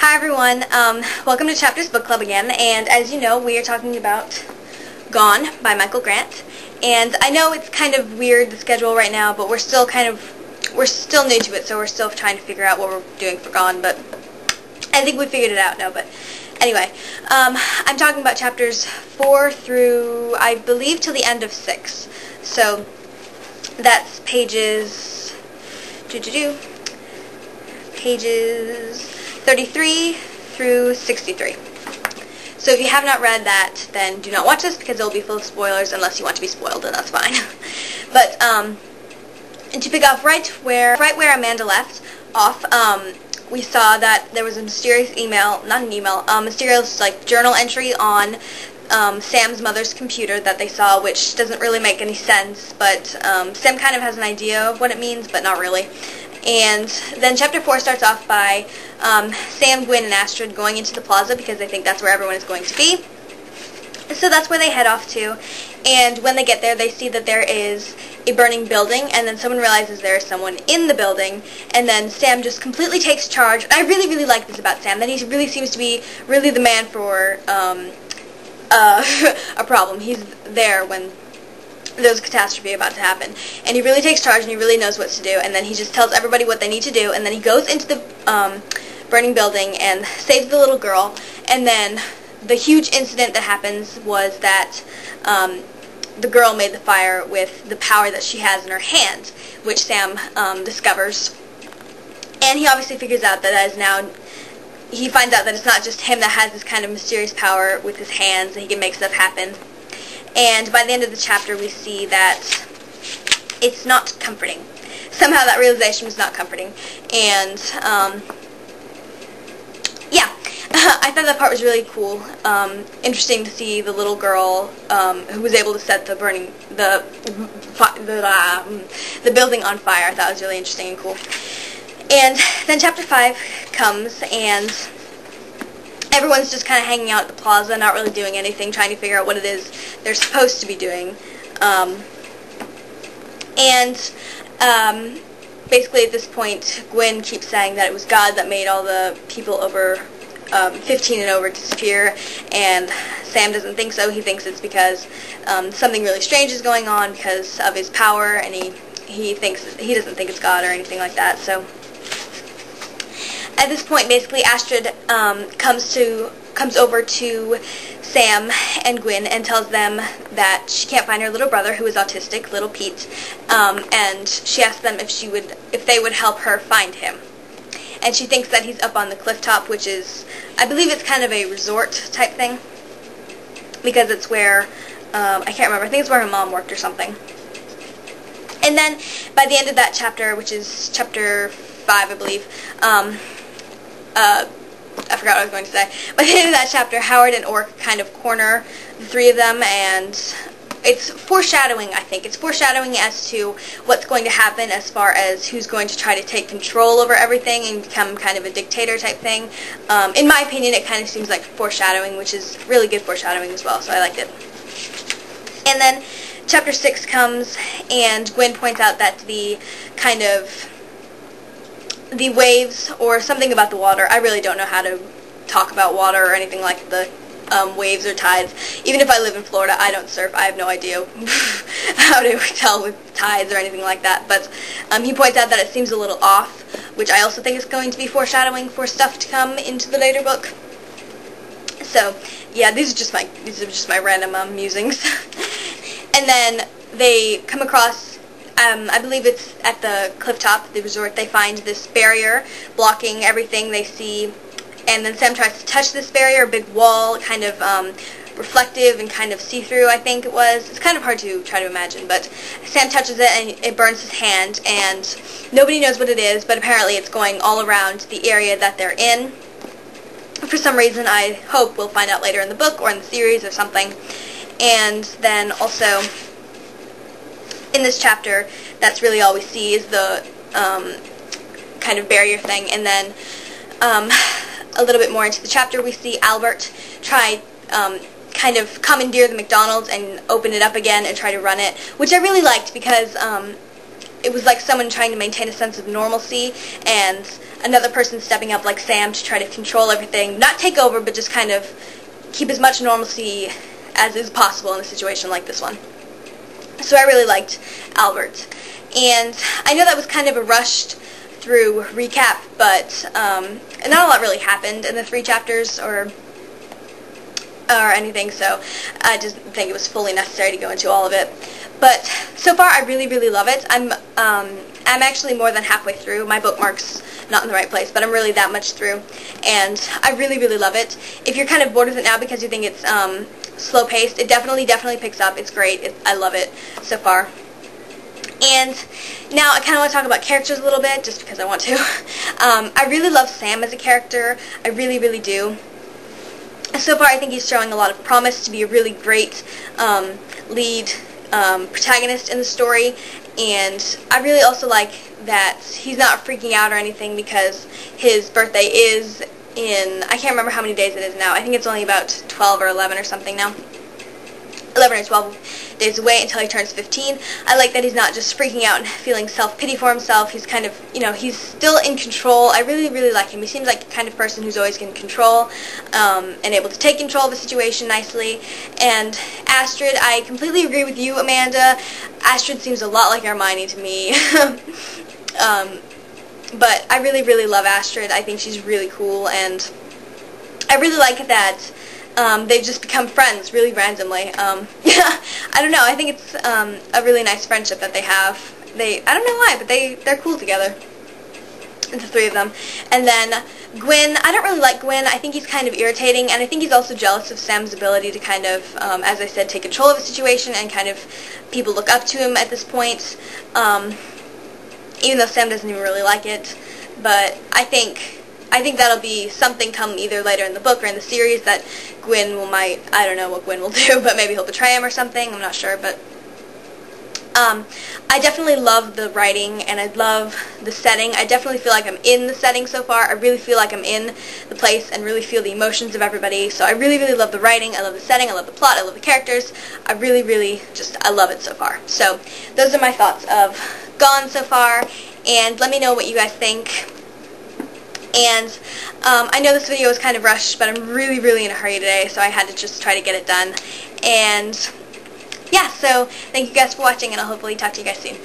Hi everyone, welcome to Chapters Book Club again, and as you know, we are talking about Gone by Michael Grant. And I know it's kind of weird, the schedule right now, but we're still new to it, so we're still trying to figure out what we're doing for Gone, but I think we figured it out now. But anyway, I'm talking about chapters 4 through, I believe, till the end of 6. So that's pages 33 through 63. So if you have not read that, then do not watch this because it will be full of spoilers unless you want to be spoiled, and that's fine. But and to pick off right where Amanda left off, we saw that there was a mysterious mysterious journal entry on Sam's mother's computer that they saw, which doesn't really make any sense, but Sam kind of has an idea of what it means, but not really. And then chapter 4 starts off by Sam, Gwen, and Astrid going into the plaza because they think that's where everyone is going to be. So that's where they head off to. And when they get there, they see that there is a burning building, and then someone realizes there is someone in the building, and then Sam just completely takes charge. I really, really like this about Sam, that he really seems to be really the man for a problem. He's there when there's a catastrophe about to happen, and he really takes charge and he really knows what to do, and then he just tells everybody what they need to do, and then he goes into the burning building and saves the little girl. And then the huge incident that happens was that the girl made the fire with the power that she has in her hand, which Sam discovers, and he obviously figures out that he finds out that it's not just him that has this kind of mysterious power with his hands, and he can make stuff happen. And by the end of the chapter, we see that it's not comforting. Somehow that realization was not comforting. And, yeah, I thought that part was really cool. Interesting to see the little girl who was able to set the building on fire. I thought it was really interesting and cool. And then chapter 5 comes, and everyone's just kind of hanging out at the plaza, not really doing anything, trying to figure out what it is they're supposed to be doing. Basically at this point, Gwen keeps saying that it was God that made all the people over 15 and over disappear, and Sam doesn't think so. He thinks it's because something really strange is going on because of his power, and he doesn't think it's God or anything like that. So at this point, basically, Astrid comes over to Sam and Gwen and tells them that she can't find her little brother, who is autistic, little Pete, and she asks them if they would help her find him. And she thinks that he's up on the cliff top, which is, I believe it's kind of a resort type thing, because it's where, I can't remember, I think it's where her mom worked or something. And then, by the end of that chapter, which is chapter 5, I believe, I forgot what I was going to say. By the end of that chapter, Howard and Orc kind of corner the three of them, and it's foreshadowing, I think. It's foreshadowing as to what's going to happen as far as who's going to try to take control over everything and become kind of a dictator type thing. In my opinion, it kind of seems like foreshadowing, which is really good foreshadowing as well, so I liked it. And then chapter 6 comes, and Gwen points out that the waves, or something about the water, I really don't know how to talk about water or anything like the waves or tides. Even if I live in Florida, I don't surf. I have no idea how to tell with tides or anything like that. But he points out that it seems a little off, which I also think is going to be foreshadowing for stuff to come into the later book. So yeah, these are just my random musings. And then they come across, I believe it's at the cliff top, the resort, they find this barrier blocking everything they see, and then Sam tries to touch this barrier, a big wall, kind of reflective and kind of see-through, I think it was. It's kind of hard to try to imagine, but Sam touches it and it burns his hand, and nobody knows what it is, but apparently it's going all around the area that they're in. For some reason, I hope we'll find out later in the book or in the series or something. And then also, in this chapter, that's really all we see is the kind of barrier thing. And then a little bit more into the chapter, we see Albert try kind of commandeer the McDonald's and open it up again and try to run it, which I really liked because it was like someone trying to maintain a sense of normalcy, and another person stepping up like Sam to try to control everything, not take over, but just kind of keep as much normalcy as is possible in a situation like this one. So I really liked Albert. And I know that was kind of a rushed through recap, but not a lot really happened in the 3 chapters or anything, so I just think it was fully necessary to go into all of it. But so far, I really, really love it. I'm actually more than halfway through. My bookmark's not in the right place, but I'm really that much through, and I really, really love it. If you're kind of bored with it now because you think it's slow-paced, it definitely picks up. It's great. I love it so far. And now I kind of want to talk about characters a little bit, just because I want to. I really love Sam as a character. I really, really do. So far, I think he's showing a lot of promise to be a really great lead protagonist in the story, and I really also like that he's not freaking out or anything because his birthday is in, I can't remember how many days it is now. I think it's only about 12 or 11 or something now. 11 or 12 days away until he turns 15. I like that he's not just freaking out and feeling self-pity for himself. He's kind of, he's still in control. I really, really like him. He seems like the kind of person who's always in control and able to take control of a situation nicely. And Astrid, I completely agree with you, Amanda. Astrid seems a lot like Hermione to me. But I really, really love Astrid. I think she's really cool, and I really like that they've just become friends really randomly. I don't know. I think it's a really nice friendship that they have. I don't know why, but they're cool together. The 3 of them. And then Gwyn, I don't really like Gwyn. I think he's kind of irritating, and I think he's also jealous of Sam's ability to kind of, as I said, take control of a situation, and kind of people look up to him at this point. Even though Sam doesn't even really like it. But I think that'll be something come either later in the book or in the series that Gwyn I don't know what Gwyn will do, but maybe he'll betray him or something, I'm not sure, but I definitely love the writing, and I love the setting. I definitely feel like I'm in the setting so far. I really feel like I'm in the place and really feel the emotions of everybody, so I really, really love the writing, I love the setting, I love the plot, I love the characters. I really, really I love it so far. So, those are my thoughts of Gone so far, and let me know what you guys think. And I know this video is kind of rushed, but I'm really, really in a hurry today, so I had to just try to get it done. And yeah, so thank you guys for watching, and I'll hopefully talk to you guys soon.